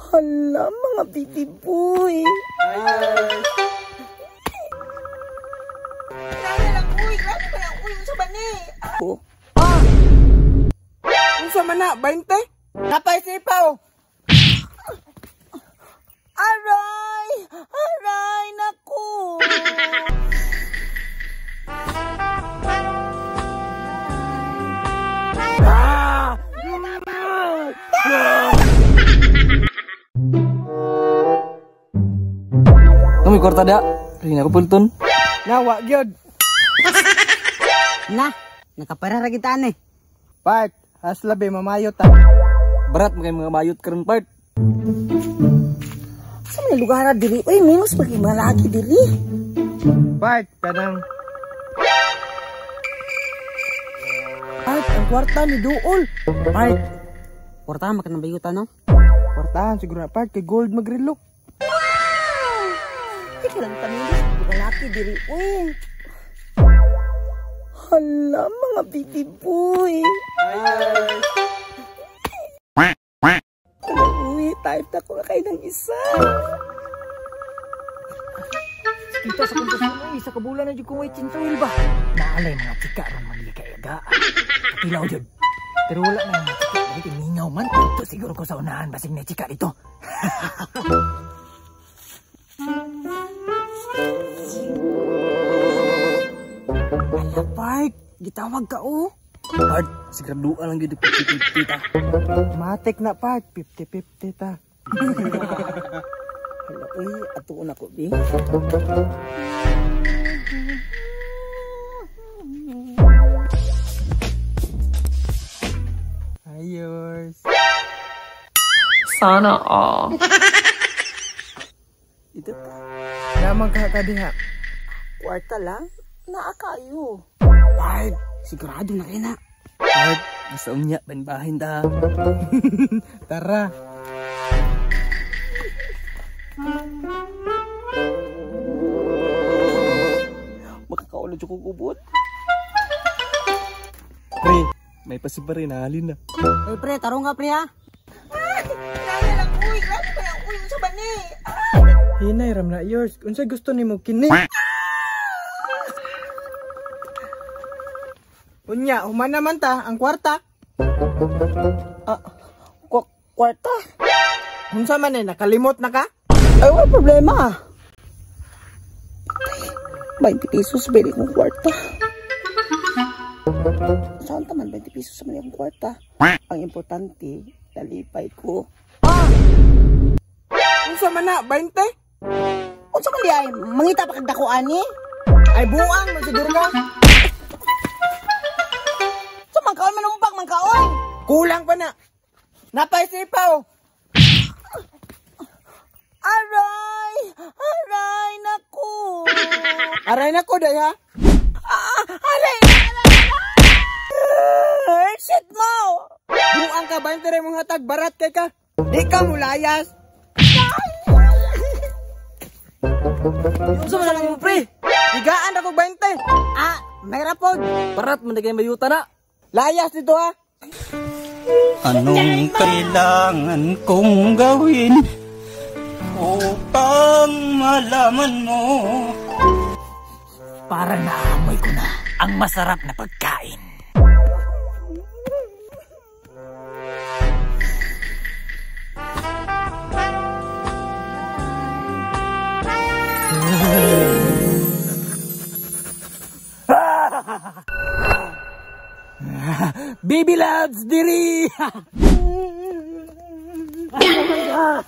Hala, mga baby boy. Grabe lang, uy. Grabe ba lang, uy. Sa bani? Unsa man na, 20? Napay sipaw. Aray! Aray, naku! May kwarta da. Rin ako pulton. Nawa, gyud. Na, nakapara ra kita ni. Part, haslabi mamayot ta. Berat mga mga mayot karon part. Sa mga lugar na diri, uy, minus pag malaki diri. Part, kanang. Part, ang kwarta ni Duol. Part, kwarta makanang bayutan no? Kwartahan siguro na part, kay gold magrelo. Ikaw lang taminus, malaki diri, uy. Hala, mga baby boy. Uy, type na ko na kayo ng isa. Kita sa kuntos mo sa kabulan na jud kung may chinsoil ba. Naalay mga chika ron mali kay aga. Tilaw jud. Pero wala na mga chika, dili mingaw man. Ito siguro ko sa unahan basig na chika dito. Hala, part, gitawag ka oh. Part, siguraduan lang jud 50-50 ta. Matik na part, 50-50 ta. Hala, uy, atuon ako, di. Ayos. Sana all. Ito ta. Naman ka diha. Kwarta lang, naakayo. Part, sigurado na kayo na. Part, gusto niya banbahin ta. Tara. Makakaulad yung kukubot. Pre, may pasipa rin halin na. Uy, pre, tarong nga, pre, ha? Grabe lang, uy. Grabe ba lang, uy. Unsa ba ni? Hinay, ram na yours. Unsa gusto ni mo kini? Unya, human naman ta, ang kwarta. Kwarta? Unsa man eh, nakalimot na ka? Ay, wala problema. 20 pesos, bili kong kwarta. Saan taman 20 pesos sa mga kwarta? Ang importante, nalipay ko. Unsa man na, 20? Kung sa mali ay, mangita pa kagdakuan ni? Ay, buang, magsiguro ka. Sa mangkaon, manumpang mangkaon. Kulang pa na. Napay sipaw. Aray! Aray, naku! Aray na ko, day ha? Aray! Aray! Shit mo! Buang ka, 20 rin mong hatag, barat kay ka. Di ka mulayas. Gusto mo lang mo pre. Higaan ako 20. May rapod. Parat mo na kayo mayuta na. Layas dito ha. Anong kailangan kong gawin upang malaman mo? Para naamoy ko na ang masarap na pagkain. Baby loves diri. Oh my God!